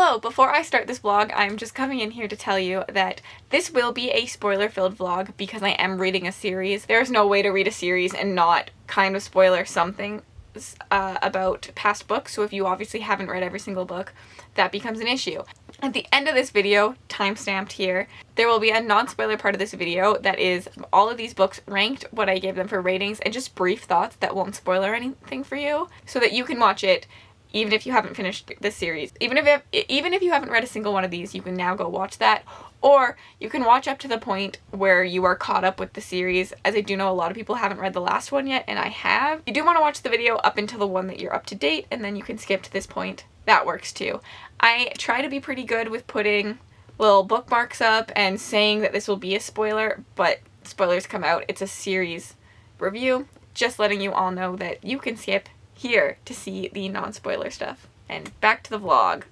Hello! Before I start this vlog, I'm just coming in here to tell you that this will be a spoiler-filled vlog because I am reading a series. There's no way to read a series and not kind of spoiler something about past books, so if you obviously haven't read every single book, that becomes an issue. At the end of this video, timestamped here, there will be a non-spoiler part of this video that is all of these books ranked, what I gave them for ratings, and just brief thoughts that won't spoiler anything for you, so that you can watch it even if you haven't finished this series. Even if you haven't read a single one of these, you can now go watch that. Or you can watch up to the point where you are caught up with the series, as I do know a lot of people haven't read the last one yet, and I have. You do want to watch the video up until the one that you're up to date, and then you can skip to this point. That works too. I try to be pretty good with putting little bookmarks up and saying that this will be a spoiler, but spoilers come out. It's a series review. Just letting you all know that you can skip here to see the non-spoiler stuff. And back to the vlog.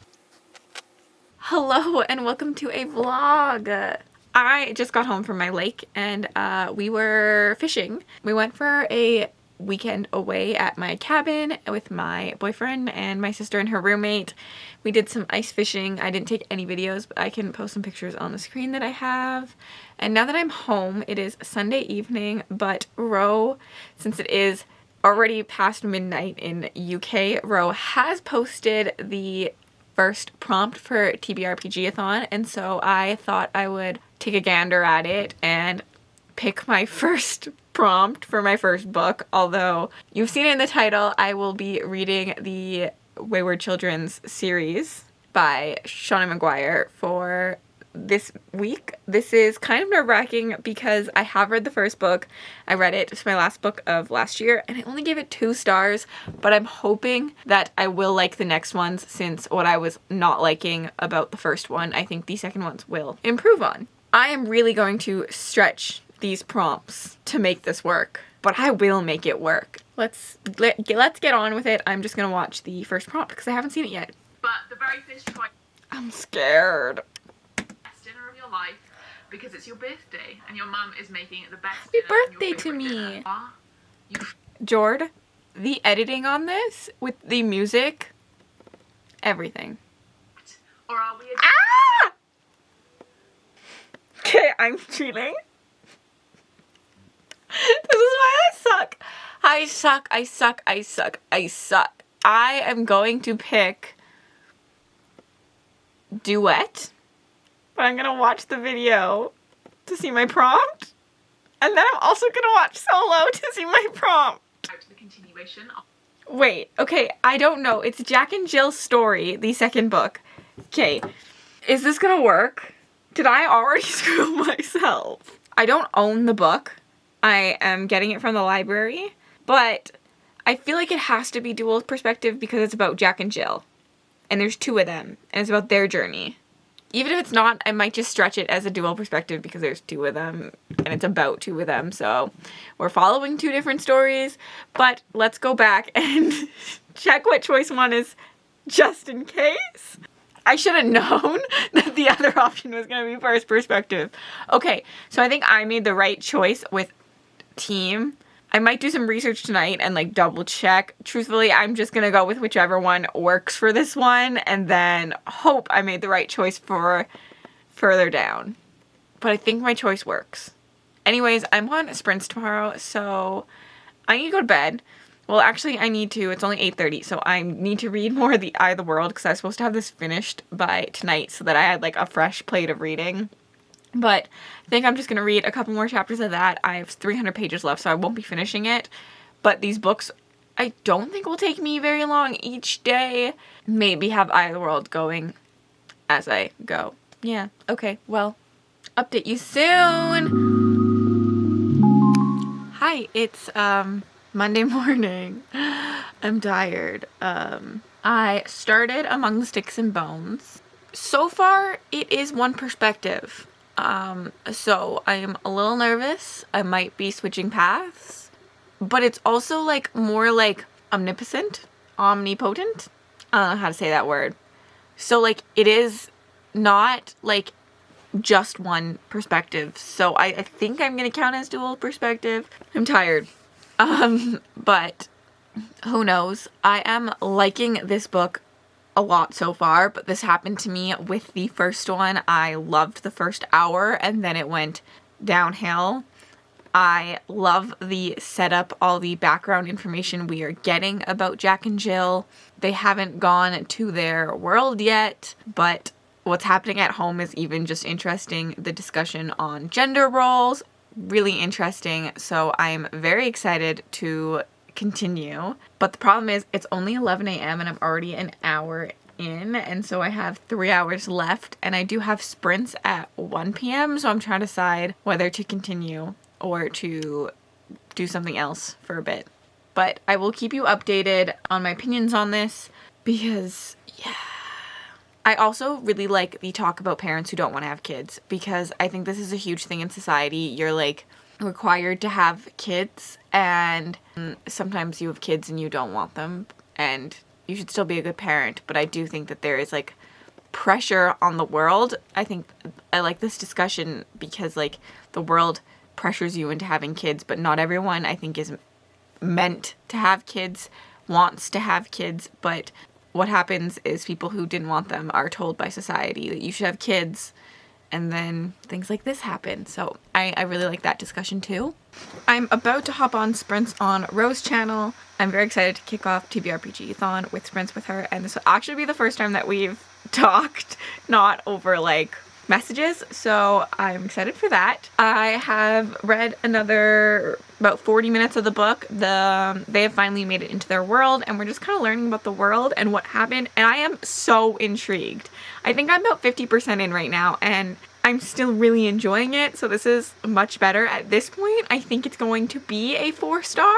Hello and welcome to a vlog. I just got home from my lake and we were fishing. We went for a weekend away at my cabin with my boyfriend and my sister and her roommate. We did some ice fishing. I didn't take any videos, but I can post some pictures on the screen that I have. And now that I'm home, it is Sunday evening, but Ro, since it is already past midnight in UK, Ro has posted the first prompt for TBRPGATHON, and so I thought I would take a gander at it and pick my first prompt for my first book. Although you've seen it in the title, I will be reading the Wayward Children's series by Shauna Maguire for this week. This is kind of nerve-wracking because I have read the first book. I read it, it's my last book of last year, and I only gave it 2 stars, but I'm hoping that I will like the next ones, since what I was not liking about the first one, I think the second ones will improve on. I am really going to stretch these prompts to make this work, but I will make it work. Let's get on with it. I'm just gonna watch the first prompt because I haven't seen it yet. But the very first choice, I'm scared. dinner of your life, because it's your birthday and your mum is making the best Happy dinner and birthday your to favourite me. dinner. Are you Jord, the editing on this with the music, everything. or are we a Ah! Okay, I'm cheating. This is why I suck. I suck, I suck, I suck, I suck. I am going to pick duet, but I'm gonna watch the video to see my prompt, and then I'm also gonna watch solo to see my prompt. out to the continuation of Wait, okay, I don't know. It's Jack and Jill's story, the second book. Okay, is this gonna work? Did I already screw myself? I don't own the book. I am getting it from the library, but I feel like it has to be dual perspective because it's about Jack and Jill. And there's 2 of them, and it's about their journey. Even if it's not, I might just stretch it as a dual perspective because there's 2 of them, and it's about 2 of them, so we're following 2 different stories. But let's go back and check what choice 1 is, just in case. I should have known that the other option was going to be first perspective. Okay, so I think I made the right choice with team. I might do some research tonight and like double check. Truthfully, I'm just gonna go with whichever one works for this one and then hope I made the right choice for further down. But I think my choice works. Anyways, I'm on sprints tomorrow, so I need to go to bed. Well, actually, I need to. It's only 8:30, so I need to read more of The Eye of the World because I was supposed to have this finished by tonight so that I had like a fresh plate of reading. But I think I'm just going to read a couple more chapters of that. I have 300 pages left, so I won't be finishing it. But these books, I don't think will take me very long each day. Maybe have Eye of the World going as I go. Yeah, okay, well, update you soon. Hi, it's Monday morning. I'm tired. I started Among the Sticks and Bones. So far, it is one perspective. So I am a little nervous. I might be switching paths, but it's also like more like omnipotent. I don't know how to say that word. So like it is not like just one perspective. So I think I'm gonna count as dual perspective. I'm tired. But who knows? I am liking this book a lot so far, but this happened to me with the first one. I loved the first hour and then it went downhill. I love the setup, all the background information we are getting about Jack and Jill. They haven't gone to their world yet, but what's happening at home is even just interesting. The discussion on gender roles, really interesting. So I'm very excited to continue. But the problem is it's only 11 a.m. and I'm already an hour in, and so I have 3 hours left, and I do have sprints at 1 p.m. so I'm trying to decide whether to continue or to do something else for a bit. But I will keep you updated on my opinions on this because, yeah. I also really like the talk about parents who don't want to have kids, because I think this is a huge thing in society. You're like required to have kids, and sometimes you have kids and you don't want them, and you should still be a good parent. But I do think that there is like pressure on the world. I think I like this discussion because like the world pressures you into having kids, but not everyone, I think, is meant to have kids, wants to have kids. But what happens is people who didn't want them are told by society that you should have kids, and then things like this happen. So I really like that discussion too. I'm about to hop on sprints on Rose's channel. I'm very excited to kick off TBRPGAthon with sprints with her, and this will actually be the first time that we've talked, not over like messages, so I'm excited for that. I have read another about 40 minutes of the book. They have finally made it into their world, and we're just kind of learning about the world and what happened, and I am so intrigued. I think I'm about 50% in right now, and I'm still really enjoying it, so this is much better. At this point, I think it's going to be a 4-star,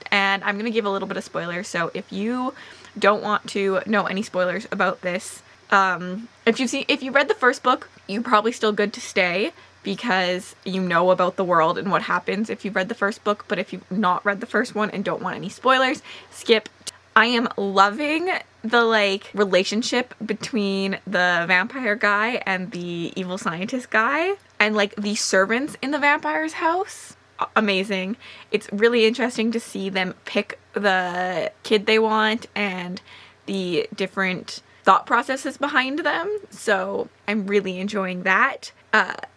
and I'm going to give a little bit of spoilers, so if you don't want to know any spoilers about this, if you read the first book, you're probably still good to stay because you know about the world and what happens if you've read the first book. But if you've not read the first one and don't want any spoilers, skip. I am loving the like relationship between the vampire guy and the evil scientist guy, and like the servants in the vampire's house. Amazing. It's really interesting to see them pick the kid they want and the different thought processes behind them, so I'm really enjoying that.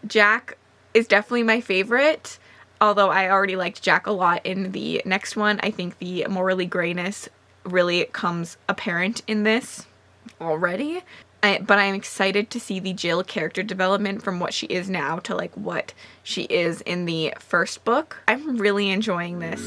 Jack is definitely my favorite, although I already liked Jack a lot in the next one. I think the morally grayness really comes apparent in this already, but I'm excited to see the Jill character development from what she is now to like what she is in the first book. I'm really enjoying this.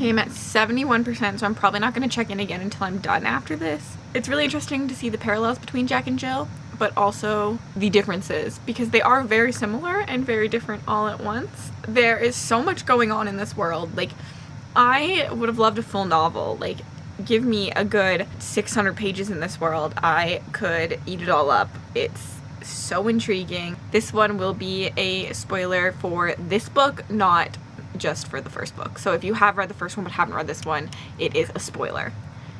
I'm at 71%, so I'm probably not going to check in again until I'm done after this. It's really interesting to see the parallels between Jack and Jill, but also the differences, because they are very similar and very different all at once. There is so much going on in this world. Like, I would have loved a full novel. Like, give me a good 600 pages in this world. I could eat it all up. It's so intriguing. This one will be a spoiler for this book, not just for the first book. So if you have read the first one but haven't read this one, it is a spoiler.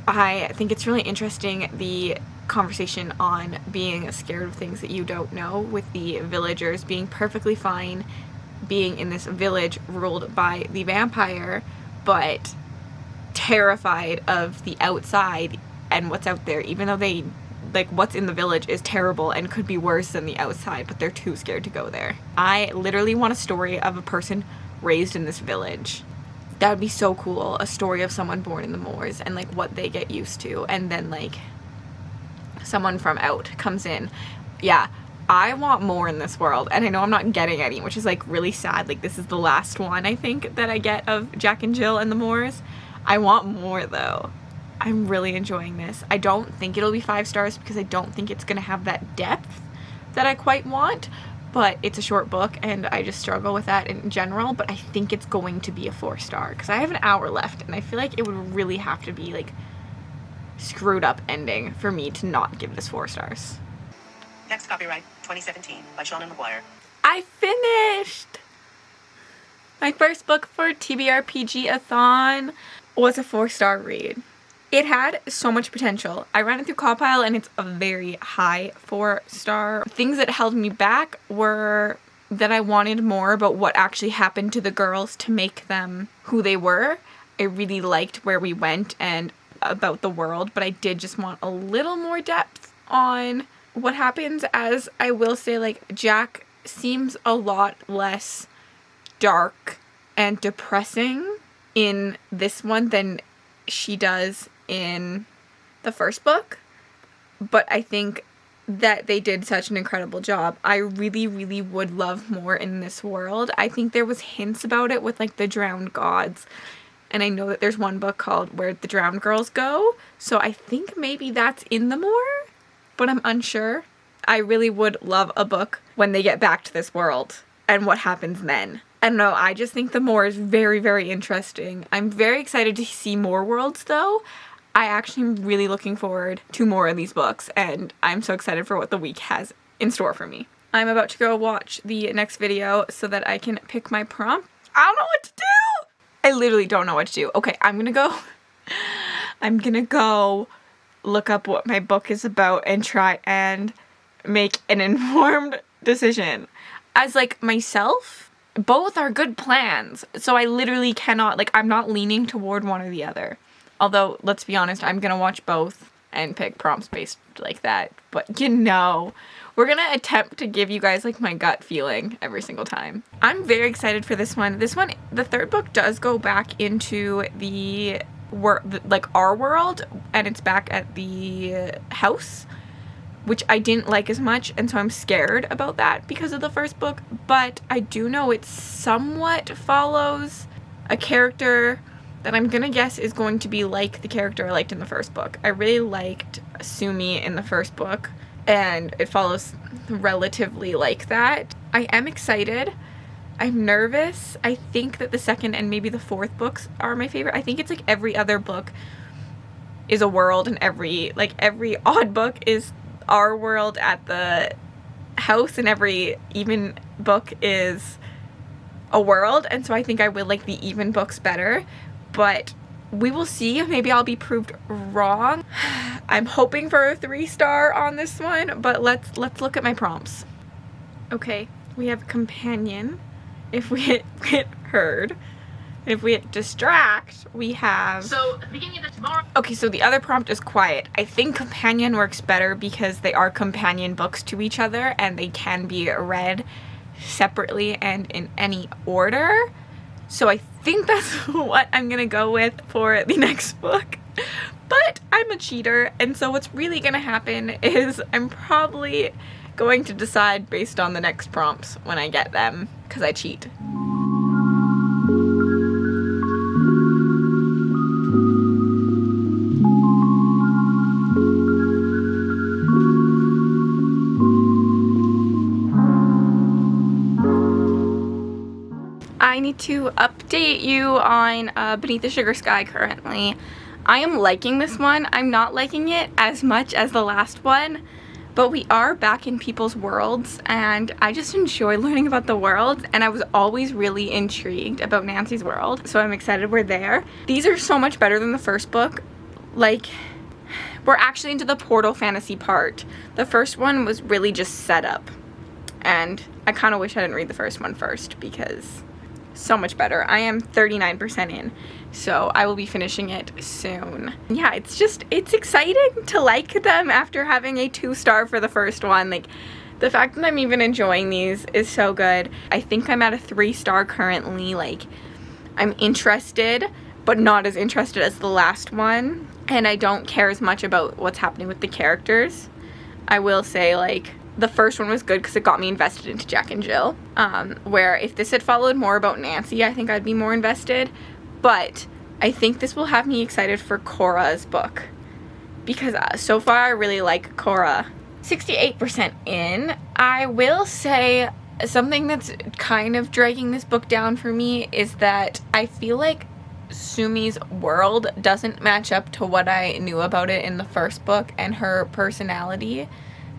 I think it's really interesting, the conversation on being scared of things that you don't know, with the villagers being perfectly fine being in this village ruled by the vampire, but terrified of the outside and what's out there, even though they like what's in the village is terrible and could be worse than the outside, but they're too scared to go there. I literally want a story of a person raised in this village. That would be so cool. A story of someone born in the moors and like what they get used to, and then like someone from out comes in. Yeah, I want more in this world, and I know I'm not getting any, which is like really sad. Like, this is the last one I think that I get of Jack and Jill and the moors. I want more though. I'm really enjoying this. I don't think it'll be 5 stars because I don't think it's gonna have that depth that I quite want, but it's a short book and I just struggle with that in general. But I think it's going to be a 4-star because I have an hour left, and I feel like it would really have to be like screwed up ending for me to not give this 4 stars. Next copyright 2017 by Sean and McGuire. I finished! My first book for TBRPGAthon was a 4-star read. It had so much potential. I ran it through Cawpile and it's a very high 4-star. Things that held me back were that I wanted more about what actually happened to the girls to make them who they were. I really liked where we went and about the world, but I did just want a little more depth on what happens, as I will say, like, Jack seems a lot less dark and depressing in this one than she does in the first book. But I think that they did such an incredible job. I really, really would love more in this world. I think there was hints about it with, like, the drowned gods. And I know that there's one book called Where the Drowned Girls Go. So I think maybe that's in the more, but I'm unsure. I really would love a book when they get back to this world and what happens then. I don't know, I just think the more is very, very interesting. I'm very excited to see more worlds though. I actually am really looking forward to more of these books, and I'm so excited for what the week has in store for me. I'm about to go watch the next video so that I can pick my prompt. I don't know what to do! I literally don't know what to do. Okay, I'm gonna go look up what my book is about and try and make an informed decision. As, like, myself, both are good plans, so I literally cannot, like, I'm not leaning toward one or the other. Although, let's be honest, I'm gonna watch both and pick prompts based like that. But, you know, we're gonna attempt to give you guys, like, my gut feeling every single time. I'm very excited for this one. This one, the third book does go back into the like, our world, and it's back at the house, which I didn't like as much, and so I'm scared about that because of the first book. But I do know it somewhat follows a character that I'm gonna guess is going to be like the character I liked in the first book. I really liked Sumi in the first book, and it follows relatively like that. I am excited. I'm nervous. I think that the second and maybe the fourth books are my favorite. I think it's like every other book is a world, and every odd book is our world at the house, and every even book is a world, and so I think I would like the even books better. But we will see. Maybe I'll be proved wrong. I'm hoping for a 3-star on this one, but let's look at my prompts. Okay, we have companion. If we hit heard. If we hit distract, we have... So, beginning of the tomorrow... Okay, so the other prompt is quiet. I think companion works better because they are companion books to each other, and they can be read separately and in any order. So I think that's what I'm gonna go with for the next book. But I'm a cheater, and so what's really gonna happen is I'm probably going to decide based on the next prompts when I get them, because I cheat. I need to update you on Beneath the Sugar Sky currently. I am liking this one. I'm not liking it as much as the last one, but we are back in people's worlds, and I just enjoy learning about the worlds, and I was always really intrigued about Nancy's world, so I'm excited we're there. These are so much better than the first book. Like, we're actually into the portal fantasy part. The first one was really just set up, and I kind of wish I didn't read the first one first, because so much better. I am 39% in, so I will be finishing it soon. Yeah, it's exciting to like them after having a 2-star for the first one. Like, the fact that I'm even enjoying these is so good. I think I'm at a 3-star currently. Like, I'm interested, but not as interested as the last one, and I don't care as much about what's happening with the characters. I will say, like, the first one was good because it got me invested into Jack and Jill, where if this had followed more about Nancy, I think I'd be more invested. But I think this will have me excited for Cora's book, because so far I really like Cora. 68% in. I will say something that's kind of dragging this book down for me is that I feel like Sumi's world doesn't match up to what I knew about it in the first book and her personality.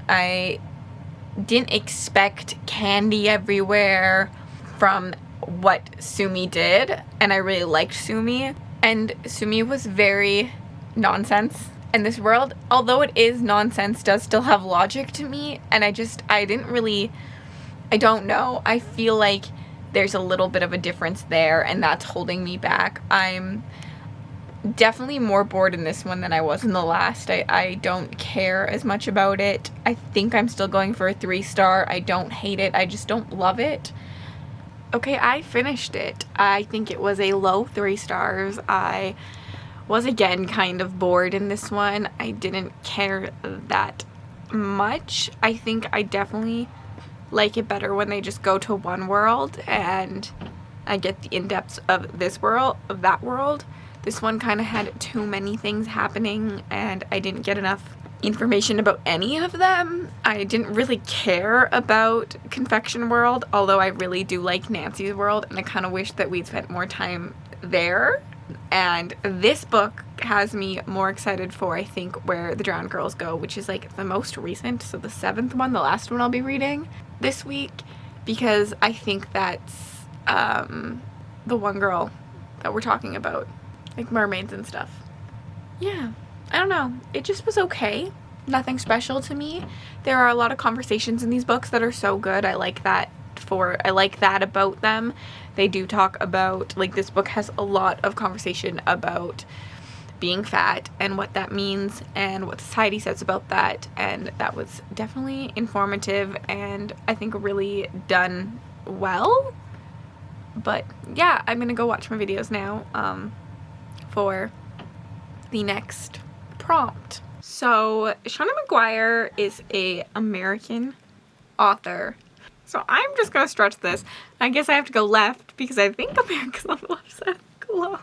I didn't expect candy everywhere from what Sumi did, and I really liked Sumi, and Sumi was very nonsense, and this world, although it is nonsense, does still have logic to me, and I didn't really I don't know. I feel like there's a little bit of a difference there, and that's holding me back. I'm definitely more bored in this one than I was in the last. I don't care as much about it. I think I'm still going for a 3-star. I don't hate it. I just don't love it. Okay, I finished it. I think it was a low 3 stars. I was again kind of bored in this one. I didn't care that much. I think I definitely like it better when they just go to one world and I get the in-depth of this world, of that world. This one kind of had too many things happening and I didn't get enough information about any of them. I didn't really care about Confection World, although I really do like Nancy's World, and I kind of wish that we'd spent more time there. And this book has me more excited for, I think, Where the Drowned Girls Go, which is like the most recent, so the 7th one, the last one I'll be reading this week, because I think that's the one girl that we're talking about, like mermaids and stuff. Yeah, I don't know, it just was okay. Nothing special to me. There are a lot of conversations in these books that are so good. I like that about them. They do talk about, like, this book has a lot of conversation about being fat and what that means and what society says about that, and that was definitely informative and I think really done well. But yeah, I'm gonna go watch my videos now for the next prompt. So Shauna McGuire is a American author. So I'm just gonna stretch this. I guess I have to go left because I think America's on the left side of the globe.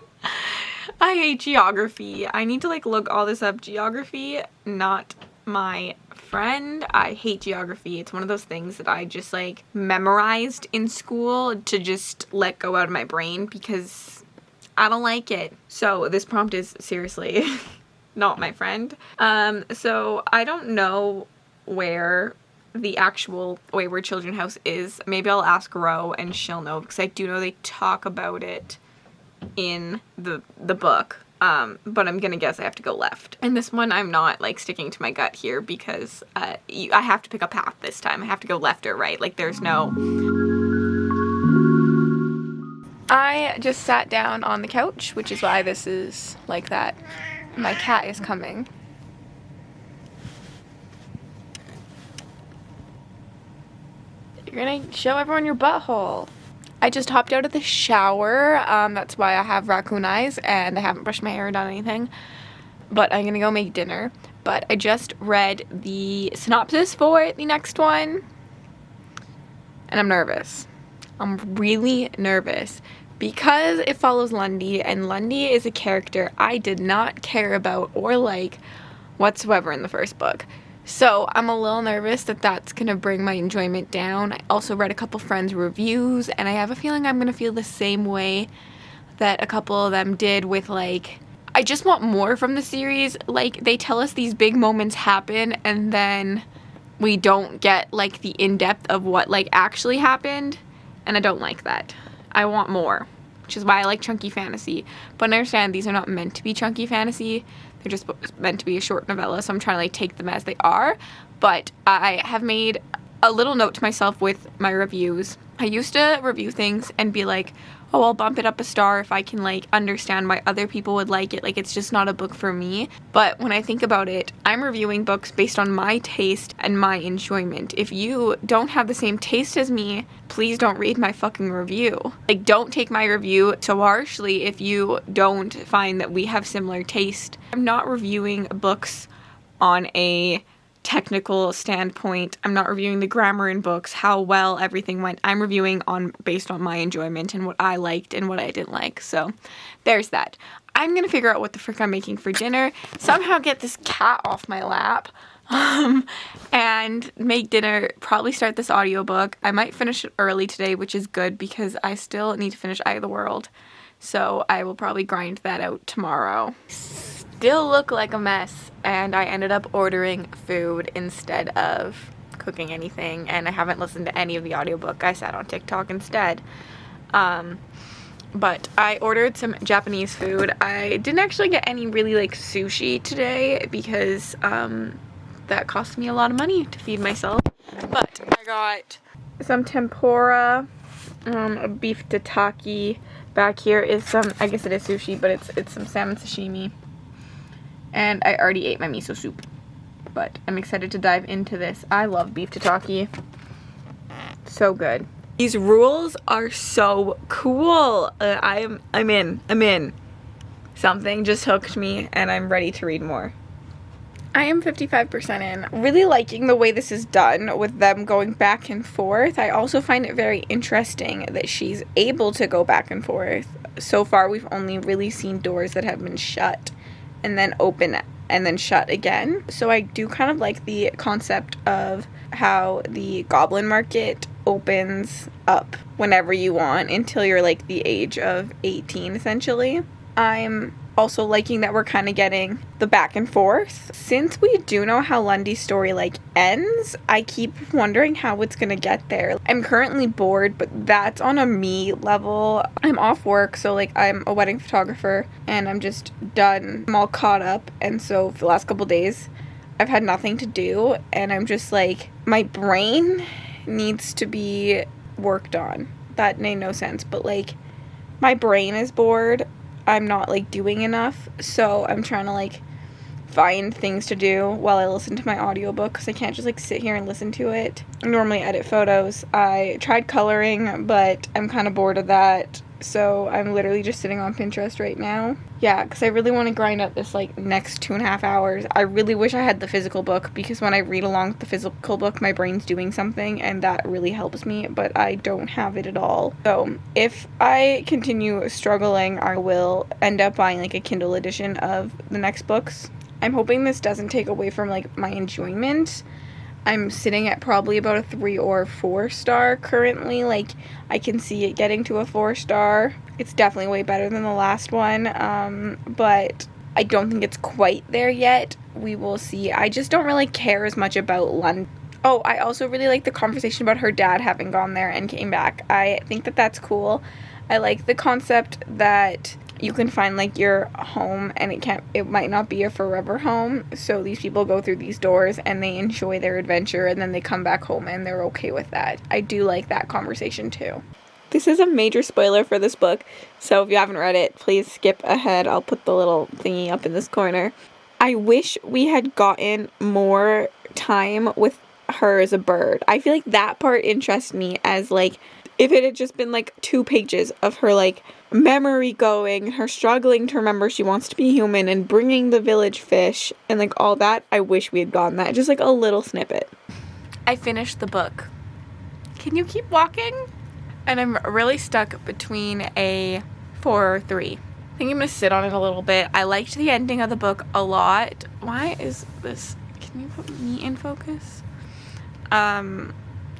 I hate geography. I need to like look all this up. Geography, not my friend. I hate geography. It's one of those things that I just like memorized in school to just let go out of my brain because I don't like it. So this prompt is seriously not my friend. So I don't know where the actual Wayward Children House is. Maybe I'll ask Ro and she'll know because I do know they talk about it in the book. But I'm gonna guess I have to go left. And this one I'm not like sticking to my gut here because I have to pick a path this time. I have to go left or right. Like there's no... I just sat down on the couch, which is why this is like that. My cat is coming. You're gonna show everyone your butthole. I just hopped out of the shower. That's why I have raccoon eyes and I haven't brushed my hair or done anything. But I'm gonna go make dinner. But I just read the synopsis for the next one. And I'm nervous. I'm really nervous. Because it follows Lundy, and Lundy is a character I did not care about or like whatsoever in the first book. So I'm a little nervous that that's going to bring my enjoyment down. I also read a couple friends' reviews, and I have a feeling I'm going to feel the same way that a couple of them did with, like, I just want more from the series. Like, they tell us these big moments happen, and then we don't get, like, the in-depth of what, like, actually happened, and I don't like that. I want more, which is why I like chunky fantasy. But I understand these are not meant to be chunky fantasy. They're just meant to be a short novella, so I'm trying to like take them as they are. But I have made a little note to myself with my reviews. I used to review things and be like, oh, I'll bump it up a star if I can like understand why other people would like it. Like, it's just not a book for me. But when I think about it, I'm reviewing books based on my taste and my enjoyment. If you don't have the same taste as me, please don't read my fucking review. Like, don't take my review so harshly if you don't find that we have similar taste. I'm not reviewing books on a technical standpoint. I'm not reviewing the grammar in books, how well everything went. I'm reviewing based on my enjoyment and what I liked and what I didn't like. So there's that. I'm gonna figure out what the frick I'm making for dinner, somehow get this cat off my lap, and make dinner, probably start this audiobook. I might finish it early today, which is good because I still need to finish Eye of the World. So I will probably grind that out tomorrow. Still look like a mess, and I ended up ordering food instead of cooking anything, and I haven't listened to any of the audiobook. I sat on TikTok instead. But I ordered some Japanese food. I didn't actually get any really like sushi today because that cost me a lot of money to feed myself. But I got some tempura, a beef tataki. Back here is some, I guess it is sushi, but it's some salmon sashimi. And I already ate my miso soup, but I'm excited to dive into this. I love beef tataki. So good. These rules are so cool. I'm in. Something just hooked me and I'm ready to read more. I am 55% in. Really liking the way this is done with them going back and forth. I also find it very interesting that she's able to go back and forth. So far, we've only really seen doors that have been shut and then open and then shut again. So I do kind of like the concept of how the goblin market opens up whenever you want until you're like the age of 18, essentially. I'm also liking that we're kind of getting the back and forth. Since we do know how Lundy's story like ends, I keep wondering how it's gonna get there. I'm currently bored, but that's on a me level. I'm off work, so like I'm a wedding photographer and I'm just done. I'm all caught up, and so for the last couple days I've had nothing to do, and I'm just like, my brain needs to be worked on. That made no sense, but like my brain is bored. I'm not like doing enough, so I'm trying to like find things to do while I listen to my audiobook, because I can't just like sit here and listen to it. I normally edit photos. I tried coloring, but I'm kind of bored of that, so I'm literally just sitting on Pinterest right now. Yeah, because I really want to grind out this like next 2.5 hours. I really wish I had the physical book, because when I read along with the physical book, my brain's doing something and that really helps me, but I don't have it at all. So if I continue struggling, I will end up buying like a Kindle edition of the next books. I'm hoping this doesn't take away from like my enjoyment. I'm sitting at probably about a 3 or 4 star currently. Like, I can see it getting to a 4 star. It's definitely way better than the last one, but I don't think it's quite there yet. We will see. I just don't really care as much about London. Oh, I also really like the conversation about her dad having gone there and came back. I think that that's cool. I like the concept that you can find like your home, and it might not be a forever home, so these people go through these doors and they enjoy their adventure and then they come back home and they're okay with that. I do like that conversation too. This is a major spoiler for this book, so if you haven't read it, please skip ahead. I'll put the little thingy up in this corner. I wish we had gotten more time with her as a bird. I feel like that part interests me, as like if it had just been like 2 pages of her like memory going, her struggling to remember she wants to be human and bringing the village fish and like all that. I wish we had gotten that, just like a little snippet. I finished the book. Can you keep walking? And I'm really stuck between a 4 or 3. I think I'm gonna sit on it a little bit. I liked the ending of the book a lot. Why is this? Can you put me in focus?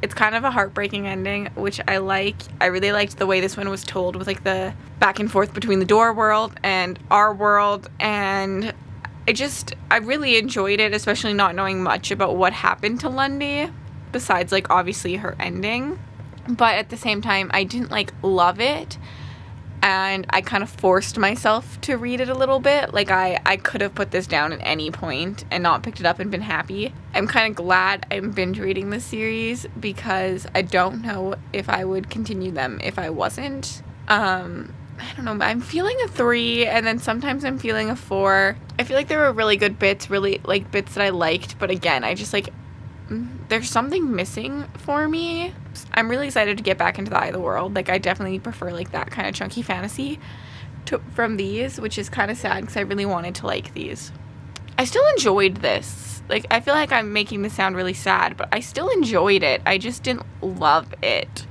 It's kind of a heartbreaking ending, which I like. I really liked the way this one was told, with like the back and forth between the door world and our world, and I really enjoyed it, especially not knowing much about what happened to Lundy besides like obviously her ending. But at the same time, I didn't like love it, and I kind of forced myself to read it a little bit. Like I could have put this down at any point and not picked it up and been happy. I'm kind of glad I'm binge reading this series, because I don't know if I would continue them if I wasn't. I don't know, I'm feeling a 3, and then sometimes I'm feeling a 4. I feel like there were really good bits, really like bits that I liked, but again, I just like, there's something missing for me. I'm really excited to get back into the Eye of the World. Like, I definitely prefer like that kind of chunky fantasy from these, which is kind of sad because I really wanted to like these. I still enjoyed this. Like, I feel like I'm making this sound really sad, but I still enjoyed it. I just didn't love it.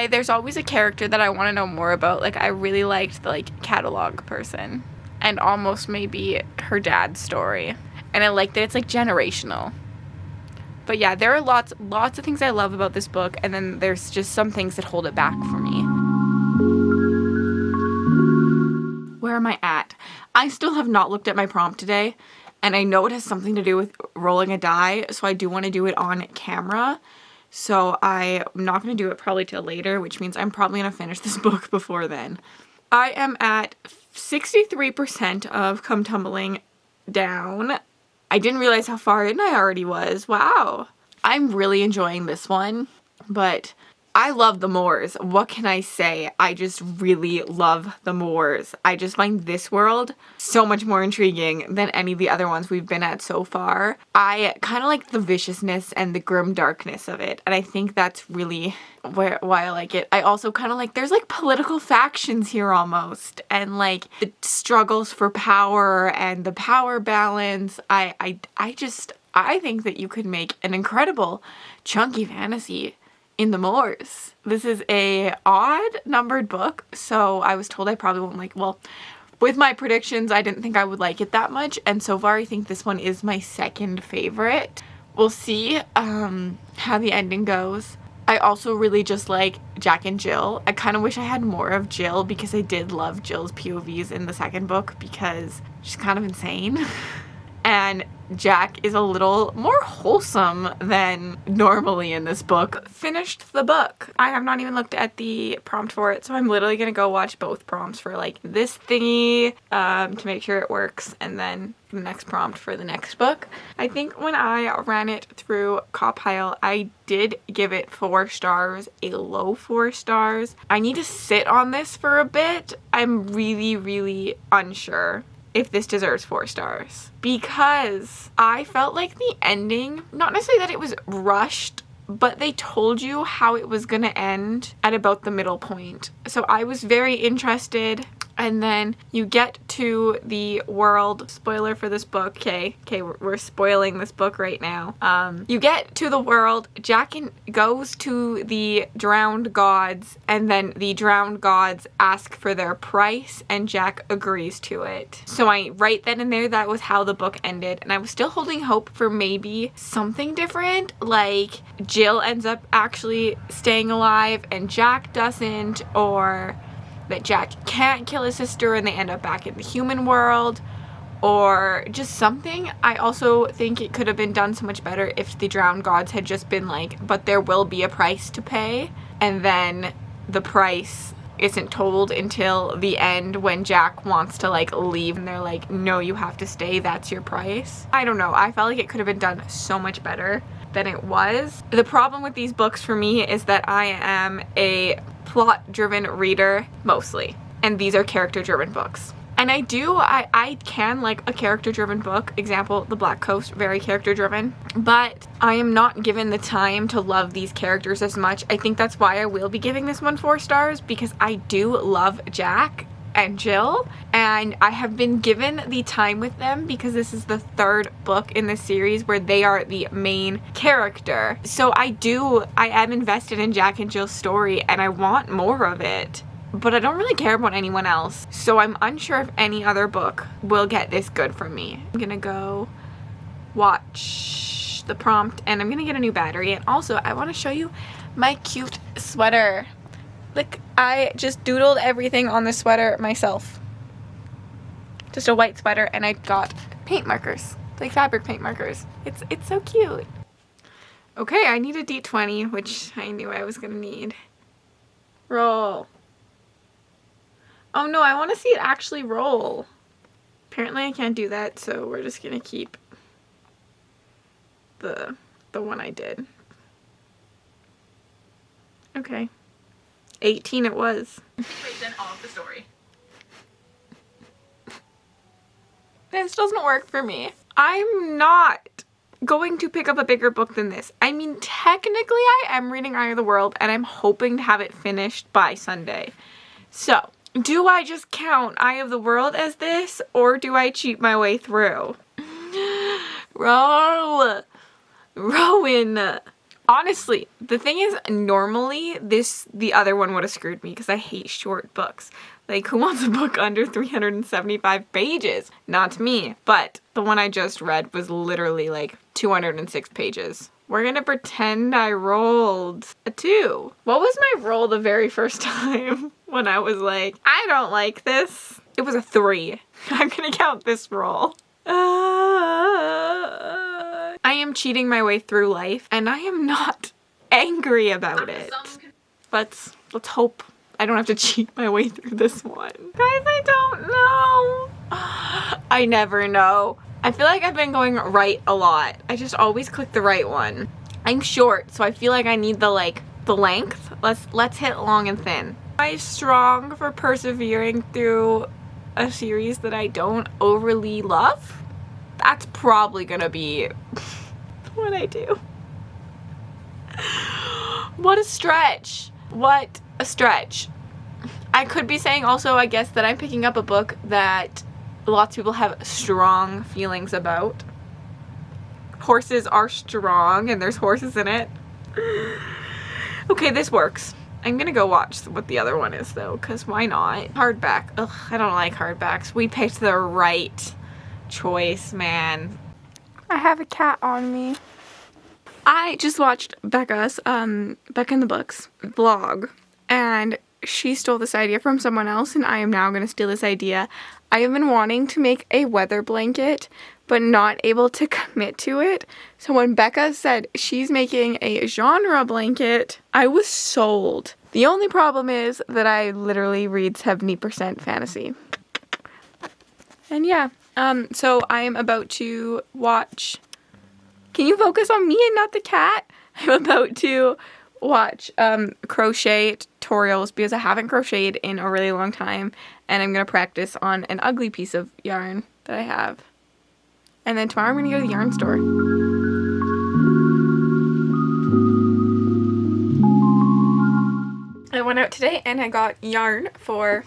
There's always a character that I want to know more about. Like, I really liked the like catalog person, and almost maybe her dad's story. And I like that it's like generational. But yeah, there are lots of things I love about this book, and then there's just some things that hold it back for me. Where am I at? I still have not looked at my prompt today, and I know it has something to do with rolling a die, so I do want to do it on camera. So I'm not going to do it probably till later, which means I'm probably going to finish this book before then. I am at 63% of Come Tumbling down. I didn't realize how far in I already was. Wow. I'm really enjoying this one. But I love the Moors. What can I say? I just really love the Moors. I just find this world so much more intriguing than any of the other ones we've been at so far. I kind of like the viciousness and the grim darkness of it, and I think that's really why I like it. I also kind of like, there's like political factions here almost, and like the struggles for power and the power balance. I think that you could make an incredible chunky fantasy in the Moors. This is a odd numbered book, so I was told I probably won't like, well, with my predictions, I didn't think I would like it that much, and so far I think this one is my second favorite. We'll see how the ending goes. I also really just like Jack and Jill. I kind of wish I had more of Jill, because I did love Jill's POVs in the second book, because she's kind of insane. And Jack is a little more wholesome than normally in this book. Finished the book. I have not even looked at the prompt for it, so I'm literally gonna go watch both prompts for like this thingy to make sure it works, and then the next prompt for the next book. I think when I ran it through Compile, I did give it 4 stars, a low 4 stars. I need to sit on this for a bit. I'm really, really unsure if this deserves 4 stars, because I felt like the ending, not necessarily that it was rushed, but they told you how it was gonna end at about the middle point. So I was very interested, and then you get to the world. Spoiler for this book. Okay, we're spoiling this book right now. You get to the world. Jack goes to the drowned gods, and then the drowned gods ask for their price, and Jack agrees to it. So right then and there, that was how the book ended, and I was still holding hope for maybe something different, like Jill ends up actually staying alive and Jack doesn't, or that Jack can't kill his sister and they end up back in the human world, or just something. I also think it could have been done so much better if the drowned gods had just been like, but there will be a price to pay, and then the price isn't told until the end when Jack wants to like leave and they're like, no, you have to stay, that's your price. I don't know, I felt like it could have been done so much better than it was. The problem with these books for me is that I am a plot-driven reader mostly, and these are character-driven books. And I can like a character-driven book. Example, The Black Coast, very character-driven. But I am not given the time to love these characters as much. I think that's why I will be giving this one 4 stars, because I do love Jack and Jill, and I have been given the time with them because this is the 3rd book in this series where they are the main character. So I am invested in Jack and Jill's story, and I want more of it, but I don't really care about anyone else. So I'm unsure if any other book will get this good from me. I'm gonna go watch the prompt, and I'm gonna get a new battery, and also I want to show you my cute sweater. Look, I just doodled everything on the sweater myself. Just a white sweater, and I got paint markers, like fabric paint markers. It's so cute. Okay, I need a D20, which I knew I was gonna need. Roll. Oh no, I want to see it actually roll. Apparently I can't do that, so we're just gonna keep the one I did. Okay. 18 it was. Conclusion of the story. This doesn't work for me. I'm not going to pick up a bigger book than this. I mean, technically I am reading Eye of the World, and I'm hoping to have it finished by Sunday. So, do I just count Eye of the World as this, or do I cheat my way through? Rowan. Honestly, the thing is, normally the other one would have screwed me because I hate short books. Like, who wants a book under 375 pages? Not me. But the one I just read was literally like 206 pages. We're gonna pretend I rolled a 2. What was my roll the very first time when I was like, I don't like this? It was a 3. I'm gonna count this roll. I am cheating my way through life, and I am not angry about it. Let's hope I don't have to cheat my way through this one. Guys, I don't know. I never know. I feel like I've been going right a lot. I just always click the right one. I'm short, so I feel like I need the length. Let's hit long and thin. Am I strong for persevering through a series that I don't overly love? That's probably gonna be what I do. What a stretch. What a stretch. I could be saying also, I guess, that I'm picking up a book that lots of people have strong feelings about. Horses are strong and there's horses in it. Okay, this works. I'm gonna go watch what the other one is though, because why not? Hardback. Ugh, I don't like hardbacks. We picked the right choice, man. I have a cat on me. I just watched Becca's, Becca in the Books vlog, and she stole this idea from someone else, and I am now gonna steal this idea. I have been wanting to make a weather blanket, but not able to commit to it. So when Becca said she's making a genre blanket, I was sold. The only problem is that I literally read 70% fantasy. And yeah, so I am about to watch... Can you focus on me and not the cat? I'm about to watch crochet tutorials because I haven't crocheted in a really long time, and I'm gonna practice on an ugly piece of yarn that I have. And then tomorrow I'm gonna go to the yarn store. I went out today and I got yarn for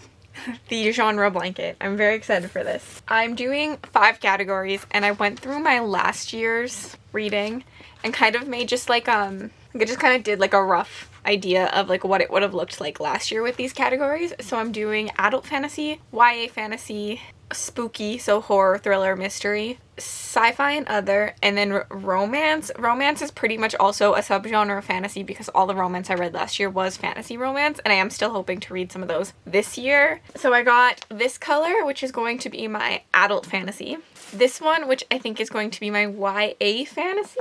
the genre blanket. I'm very excited for this. I'm doing 5 categories, and I went through my last year's reading and kind of made just like I just kind of did like a rough idea of like what it would have looked like last year with these categories. So I'm doing adult fantasy, YA fantasy, spooky, so horror, thriller, mystery, sci-fi and other, and then romance. Romance is pretty much also a subgenre of fantasy because all the romance I read last year was fantasy romance, and I am still hoping to read some of those this year. So I got this color, which is going to be my adult fantasy. This one, which I think is going to be my YA fantasy.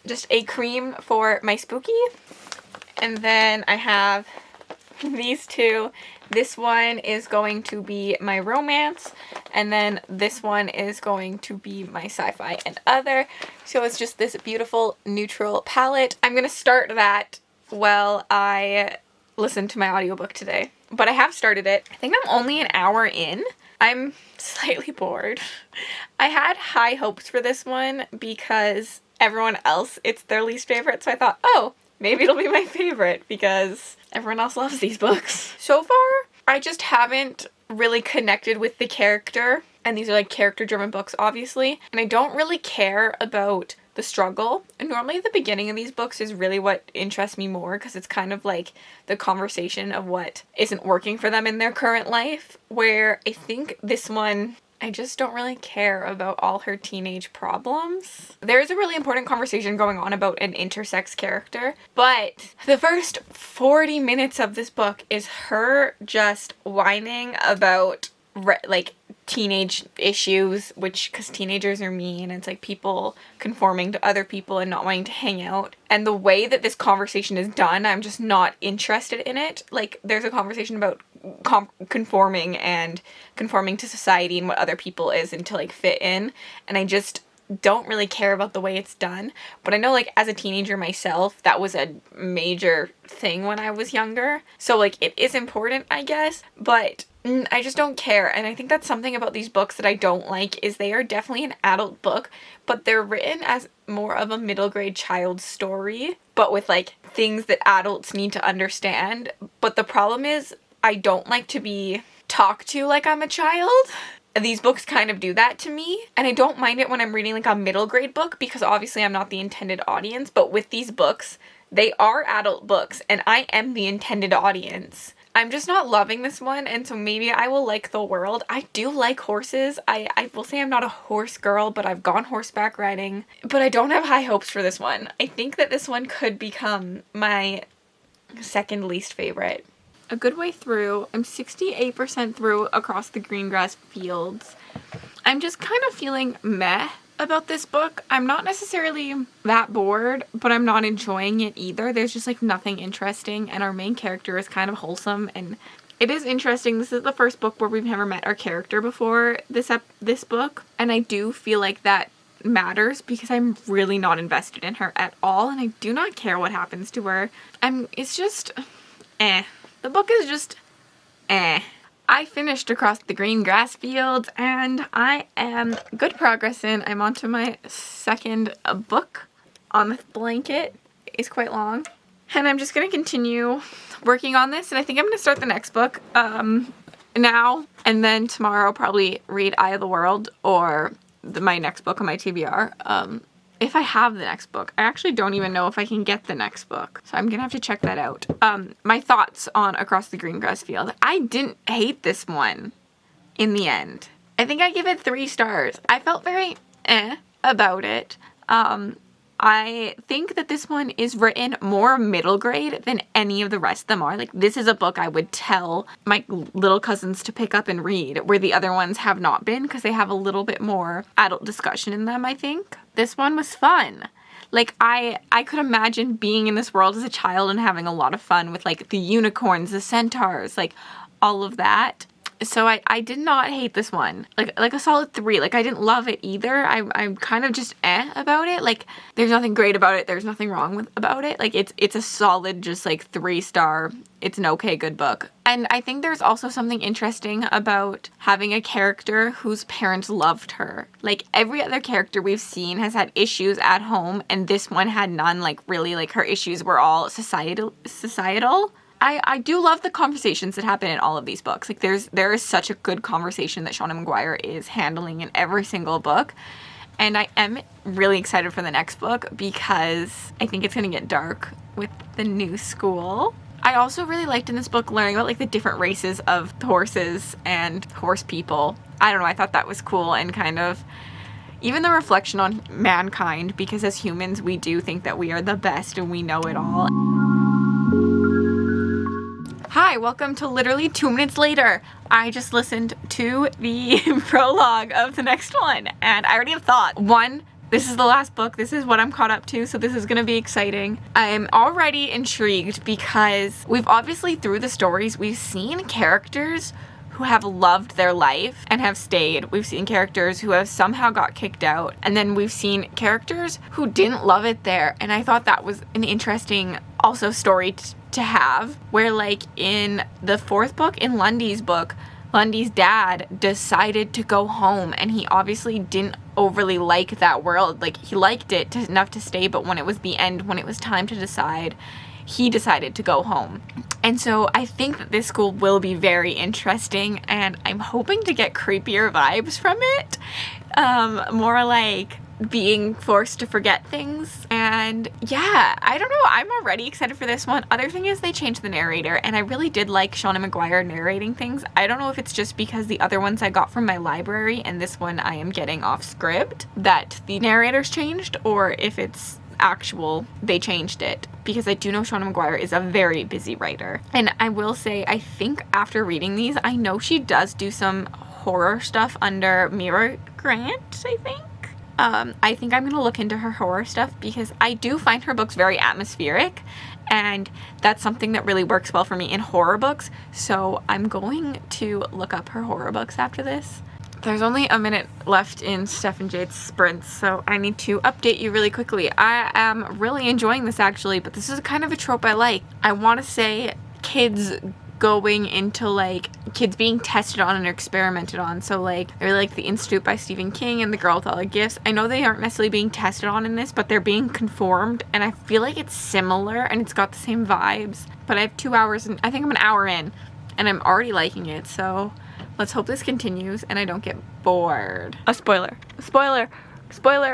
Just a cream for my spooky. And then I have these two. This one is going to be my romance, and then this one is going to be my sci-fi and other. So it's just this beautiful neutral palette. I'm gonna start that while I listen to my audiobook today. But I have started it. I think I'm only an hour in. I'm slightly bored. I had high hopes for this one because everyone else, it's their least favorite, so I thought, oh, maybe it'll be my favorite because everyone else loves these books. So far, I just haven't really connected with the character, and these are like character-driven books, obviously, and I don't really care about the struggle. And normally the beginning of these books is really what interests me more because it's kind of like the conversation of what isn't working for them in their current life, where I think this one, I just don't really care about all her teenage problems. There's a really important conversation going on about an intersex character, but the first 40 minutes of this book is her just whining about like teenage issues, which, because teenagers are mean, it's like people conforming to other people and not wanting to hang out. And the way that this conversation is done, I'm just not interested in it. Like, there's a conversation about conforming and conforming to society and what other people is and to like fit in, and I just don't really care about the way it's done. But I know, like, as a teenager myself, that was a major thing when I was younger, so like it is important, I guess, but I just don't care. And I think that's something about these books that I don't like, is they are definitely an adult book, but they're written as more of a middle grade child story, but with like things that adults need to understand. But the problem is, I don't like to be talked to like I'm a child. These books kind of do that to me, and I don't mind it when I'm reading like a middle grade book because obviously I'm not the intended audience, but with these books, they are adult books and I am the intended audience. I'm just not loving this one, and so maybe I will like the world. I do like horses. I will say I'm not a horse girl, but I've gone horseback riding, but I don't have high hopes for this one. I think that this one could become my second least favorite. A good way through. I'm 68% through across the green grass fields. I'm just kind of feeling meh about this book. I'm not necessarily that bored, but I'm not enjoying it either. There's just like nothing interesting, and our main character is kind of wholesome, and it is interesting. This is the first book where we've never met our character before this book, and I do feel like that matters because I'm really not invested in her at all, and I do not care what happens to her. It's just, The book is just, I finished Across the Green Grass Fields, and I am good progress in. I'm on to my second book on the blanket. It's quite long. And I'm just going to continue working on this, and I think I'm going to start the next book now, and then tomorrow I'll probably read Eye of the World, or my next book on my TBR. If I have the next book. I actually don't even know if I can get the next book, so I'm gonna have to check that out. My thoughts on Across the Green Grass Field. I didn't hate this one in the end. I think I give it 3 stars. I felt very about it. I think that this one is written more middle grade than any of the rest of them are. Like, this is a book I would tell my little cousins to pick up and read, where the other ones have not been, because they have a little bit more adult discussion in them, I think. This one was fun. Like, I could imagine being in this world as a child and having a lot of fun with, like, the unicorns, the centaurs, like, all of that. So I did not hate this one. Like a solid 3. Like, I didn't love it either. I'm kind of just about it. Like, there's nothing great about it. There's nothing wrong about it. Like, it's a solid just like 3-star. It's an okay, good book. And I think there's also something interesting about having a character whose parents loved her. Like, every other character we've seen has had issues at home, and this one had none. Like, really, like, her issues were all societal. I do love the conversations that happen in all of these books. Like, there is such a good conversation that Shauna Maguire is handling in every single book. And I am really excited for the next book because I think it's going to get dark with the new school. I also really liked in this book learning about, like, the different races of horses and horse people. I don't know, I thought that was cool, and kind of even the reflection on mankind, because as humans we do think that we are the best and we know it all. Hi, welcome to literally 2 minutes later. I just listened to the prologue of the next one, and I already have thought. 1, this is the last book. This is what I'm caught up to, so this is gonna be exciting. I'm already intrigued because we've obviously, through the stories, we've seen characters who have loved their life and have stayed. We've seen characters who have somehow got kicked out, and then we've seen characters who didn't love it there, and I thought that was an interesting also story to have, where, like, in the 4th book, in Lundy's book, Lundy's dad decided to go home, and he obviously didn't overly like that world. Like, he liked it enough to stay, but when it was the end, when it was time to decide, he decided to go home. And so I think that this school will be very interesting, and I'm hoping to get creepier vibes from it. More like being forced to forget things. And yeah, I don't know, I'm already excited for this one. Other thing is they changed the narrator, and I really did like Shauna Maguire narrating things. I don't know if it's just because the other ones I got from my library and this one I am getting off Scribd that the narrator's changed, or if it's actual they changed it, because I do know Shauna Maguire is a very busy writer. And I will say, I think after reading these, I know she does do some horror stuff under Mira Grant, I think. I think I'm gonna look into her horror stuff, because I do find her books very atmospheric, and that's something that really works well for me in horror books. So I'm going to look up her horror books after this. There's only a minute left in Steph and Jade's sprints, so I need to update you really quickly. I am really enjoying this, actually, but this is kind of a trope I like. I want to say kids going into, like, kids being tested on and experimented on. So, like, I really like The Institute by Stephen King and The Girl with All the Gifts. I know they aren't necessarily being tested on in this, but they're being conformed, and I feel like it's similar and it's got the same vibes. But I have 2 hours, and I think I'm an hour in, and I'm already liking it, so let's hope this continues and I don't get bored. A spoiler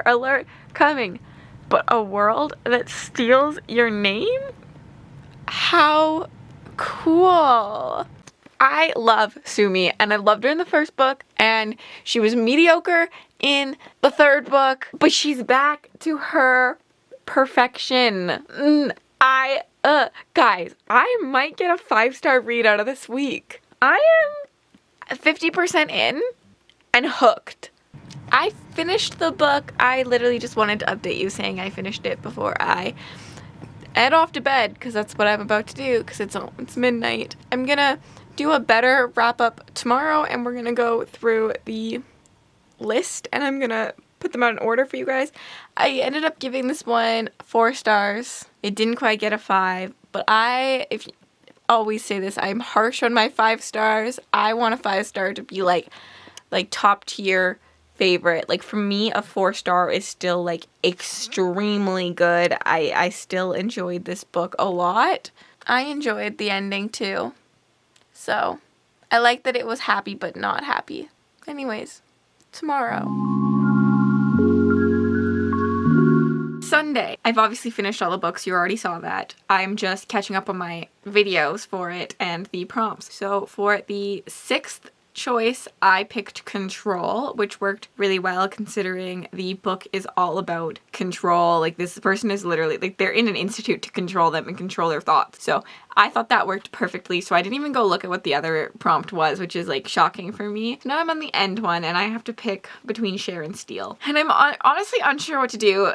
alert coming. But a world that steals your name? How cool. I love Sumi, and I loved her in the first book, and she was mediocre in the third book, but she's back to her perfection. Guys, I might get a 5-star read out of this week. I am 50% in and hooked. I finished the book. I literally just wanted to update you saying I finished it before I head off to bed, because that's what I'm about to do, because it's midnight. I'm gonna do a better wrap up tomorrow, and we're gonna go through the list, and I'm gonna put them out in order for you guys. I ended up giving this one 4 stars. It didn't quite get a 5, but if you always say this, I'm harsh on my 5 stars. I want a 5 star to be like top tier favorite. Like for me, a 4 star is still like extremely good. I still enjoyed this book a lot. I enjoyed the ending too. So I like that it was happy but not happy. Anyways, tomorrow. Sunday. I've obviously finished all the books. You already saw that. I'm just catching up on my videos for it and the prompts. So for the 6th choice, I picked Control, which worked really well considering the book is all about control. Like this person is literally, like they're in an institute to control them and control their thoughts. So I thought that worked perfectly. So I didn't even go look at what the other prompt was, which is like shocking for me. So now I'm on the end one and I have to pick between Share and Steal. And I'm honestly unsure what to do.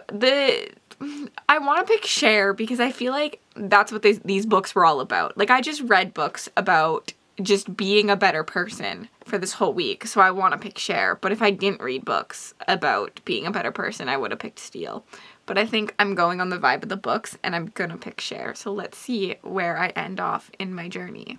I want to pick Share because I feel like that's what these books were all about. Like I just read books about just being a better person for this whole week, so I want to pick Share. But if I didn't read books about being a better person, I would have picked Steal. But I think I'm going on the vibe of the books and I'm gonna pick Share. So let's see where I end off in my journey.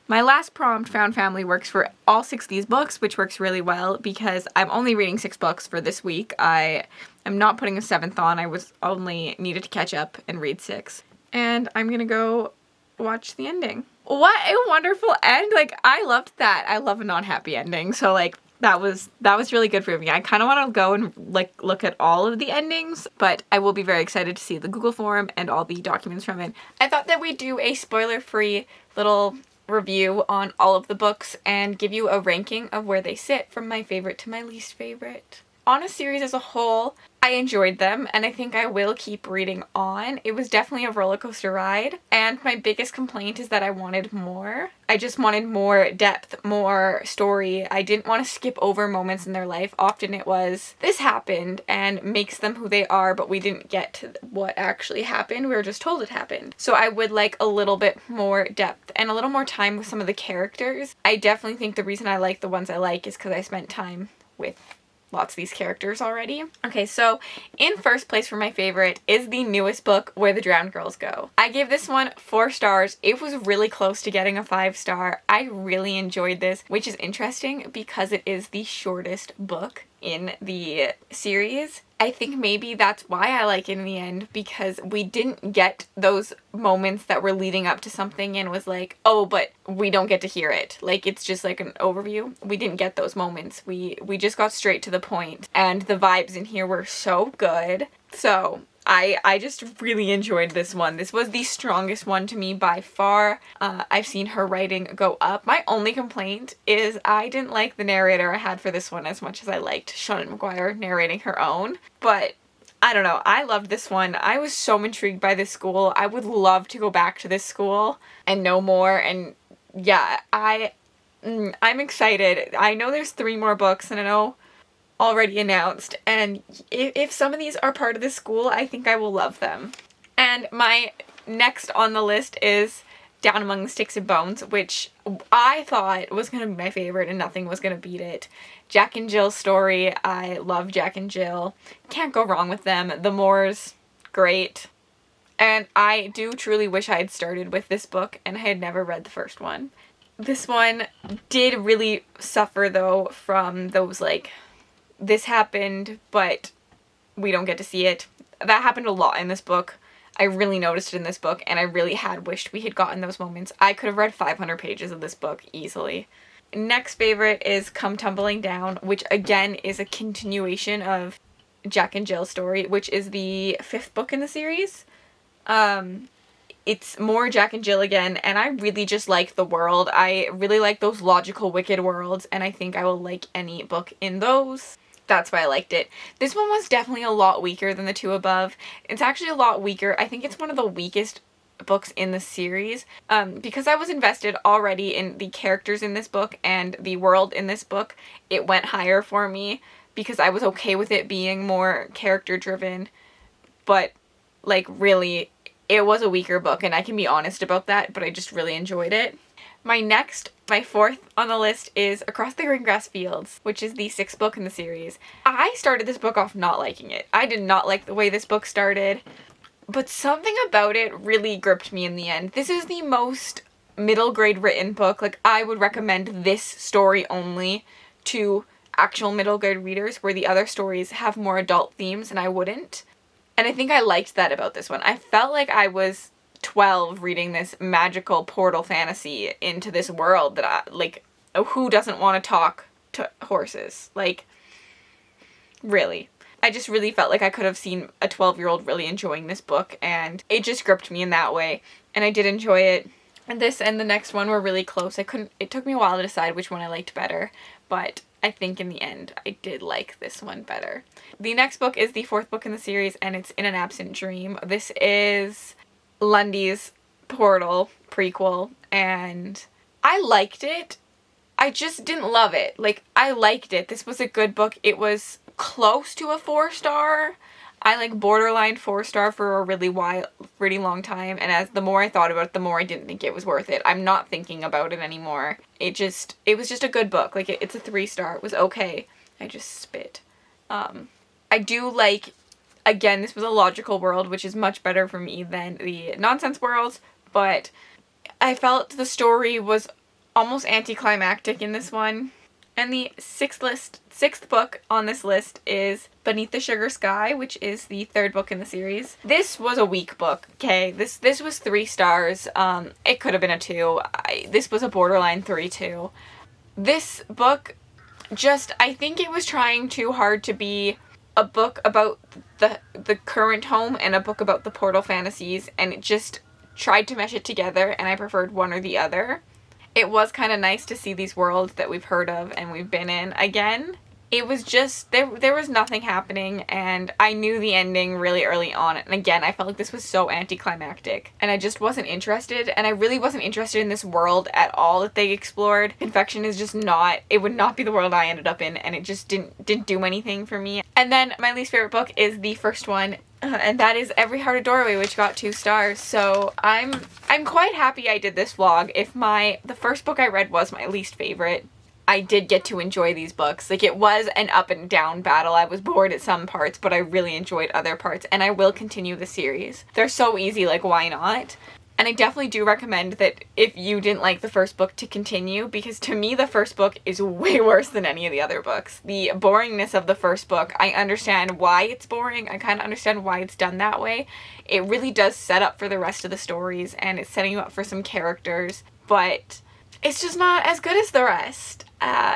My last prompt, Found Family, works for all 6 of these books, which works really well because I'm only reading 6 books for this week. I am not putting a 7th on. I was only needed to catch up and read 6. And I'm gonna go watch the ending. What a wonderful end. Like I loved that. I love a non-happy ending. So like that was really good for me. I kind of want to go and like look at all of the endings, but I will be very excited to see the Google form and all the documents from it. I thought that we'd do a spoiler-free little review on all of the books and give you a ranking of where they sit from my favorite to my least favorite. On a series as a whole, I enjoyed them and I think I will keep reading on. It was definitely a roller coaster ride, and my biggest complaint is that I wanted more. I just wanted more depth, more story. I didn't want to skip over moments in their life. Often it was, this happened and makes them who they are, but we didn't get to what actually happened. We were just told it happened. So I would like a little bit more depth and a little more time with some of the characters. I definitely think the reason I like the ones I like is because I spent time with lots of these characters already. Okay, so in first place for my favorite is the newest book, Where the Drowned Girls Go. I gave this one 4 stars. It was really close to getting a 5 star. I really enjoyed this, which is interesting because it is the shortest book in the series. I think maybe that's why I like it in the end, because we didn't get those moments that were leading up to something and was like, oh, but we don't get to hear it. Like, it's just like an overview. We didn't get those moments. We just got straight to the point, and the vibes in here were so good. So I just really enjoyed this one. This was the strongest one to me by far. I've seen her writing go up. My only complaint is I didn't like the narrator I had for this one as much as I liked Seanan McGuire narrating her own. But I don't know. I loved this one. I was so intrigued by this school. I would love to go back to this school and know more. And yeah, I'm excited. I know there's 3 more books, and I know already announced, and if some of these are part of this school, I think I will love them. And my next on the list is Down Among the Sticks and Bones, which I thought was going to be my favorite and nothing was going to beat it. Jack and Jill's story. I love Jack and Jill. Can't go wrong with them. The Moors, great. And I do truly wish I had started with this book and I had never read the first one. This one did really suffer though from those like, this happened, but we don't get to see it. That happened a lot in this book. I really noticed it in this book, and I really had wished we had gotten those moments. I could have read 500 pages of this book easily. Next favorite is Come Tumbling Down, which again is a continuation of Jack and Jill's story, which is the 5th book in the series. It's more Jack and Jill again, and I really just like the world. I really like those logical, wicked worlds, and I think I will like any book in those. That's why I liked it. This one was definitely a lot weaker than the 2 above. It's actually a lot weaker. I think it's one of the weakest books in the series, because I was invested already in the characters in this book and the world in this book. It went higher for me because I was okay with it being more character driven, but like really it was a weaker book, and I can be honest about that, but I just really enjoyed it. My fourth on the list is Across the Green Grass Fields, which is the 6th book in the series. I started this book off not liking it. I did not like the way this book started, but something about it really gripped me in the end. This is the most middle grade written book. Like, I would recommend this story only to actual middle grade readers, where the other stories have more adult themes and I wouldn't. And I think I liked that about this one. I felt like I was 12 reading this magical portal fantasy into this world that who doesn't want to talk to horses? Like, really. I just really felt like I could have seen a 12-year-old really enjoying this book, and it just gripped me in that way, and I did enjoy it. And this and the next one were really close. It took me a while to decide which one I liked better, but I think in the end I did like this one better. The next book is the 4th book in the series, and it's In an Absent Dream. This is Lundy's Portal prequel, and I liked it. I just didn't love it. Like, I liked it. This was a good book. It was close to a 4-star. I like borderline 4-star for a really long time, and the more I thought about it, the more I didn't think it was worth it. I'm not thinking about it anymore. It was just a good book. Like, it's a 3-star. It was okay. I just spit. I do like, again, this was a logical world, which is much better for me than the nonsense worlds, but I felt the story was almost anticlimactic in this one. And the 6th book on this list is Beneath the Sugar Sky, which is the 3rd book in the series. This was a weak book, okay? This was 3 stars. It could have been a 2. This was a borderline 3-2. This book I think it was trying too hard to be a book about the current home and a book about the portal fantasies, and it just tried to mesh it together, and I preferred one or the other. It was kind of nice to see these worlds that we've heard of and we've been in again. It was just, there was nothing happening, and I knew the ending really early on, and again, I felt like this was so anticlimactic, and I just wasn't interested, and I really wasn't interested in this world at all that they explored. Confection is just it would not be the world I ended up in, and it just didn't do anything for me. And then my least favorite book is the first one, and that is Every Heart a Doorway, which got 2 stars. So I'm quite happy I did this vlog. If the first book I read was my least favorite, I did get to enjoy these books. Like, it was an up and down battle. I was bored at some parts, but I really enjoyed other parts, and I will continue the series. They're so easy, like, why not? And I definitely do recommend that if you didn't like the first book, to continue, because to me the first book is way worse than any of the other books. The boringness of the first book, I understand why it's boring. I kind of understand why it's done that way. It really does set up for the rest of the stories, and it's setting you up for some characters, but it's just not as good as the rest.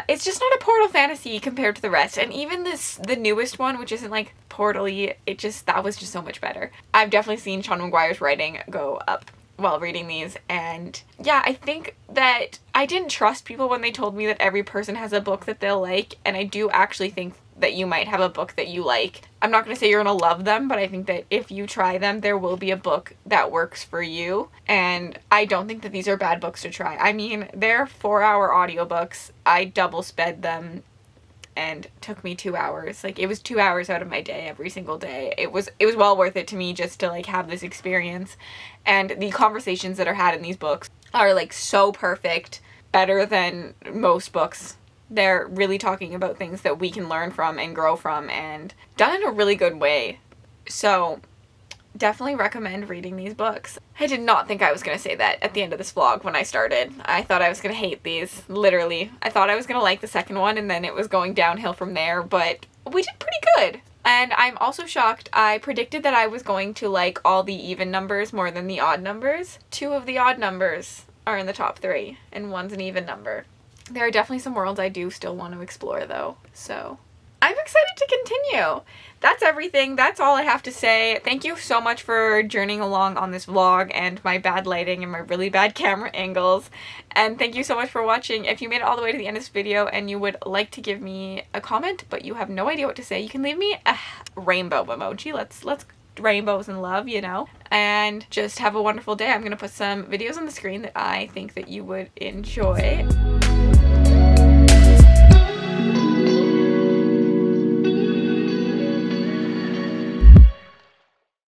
It's just not a portal fantasy compared to the rest, and even the newest one, which isn't like portal-y, that was just so much better. I've definitely seen Sean McGuire's writing go up while reading these, and yeah, I think that I didn't trust people when they told me that every person has a book that they'll like, and I do actually think that you might have a book that you like. I'm not going to say you're going to love them, but I think that if you try them, there will be a book that works for you, and I don't think that these are bad books to try. I mean, they're 4-hour audiobooks. I double sped them, and took me 2 hours. Like, it was 2 hours out of my day every single day. It was well worth it to me just to, like, have this experience, and the conversations that are had in these books are, like, so perfect, better than most books. They're really talking about things that we can learn from and grow from, and done in a really good way. So definitely recommend reading these books. I did not think I was going to say that at the end of this vlog when I started. I thought I was going to hate these, literally. I thought I was going to like the second one, and then it was going downhill from there, but we did pretty good. And I'm also shocked. I predicted that I was going to like all the even numbers more than the odd numbers. 2 of the odd numbers are in the top 3, and 1's an even number. There are definitely some worlds I do still want to explore, though, so I'm excited to continue. That's everything. That's all I have to say. Thank you so much for journeying along on this vlog and my bad lighting and my really bad camera angles. And thank you so much for watching. If you made it all the way to the end of this video and you would like to give me a comment, but you have no idea what to say, you can leave me a rainbow emoji. Let's rainbows and love, you know, and just have a wonderful day. I'm going to put some videos on the screen that I think that you would enjoy.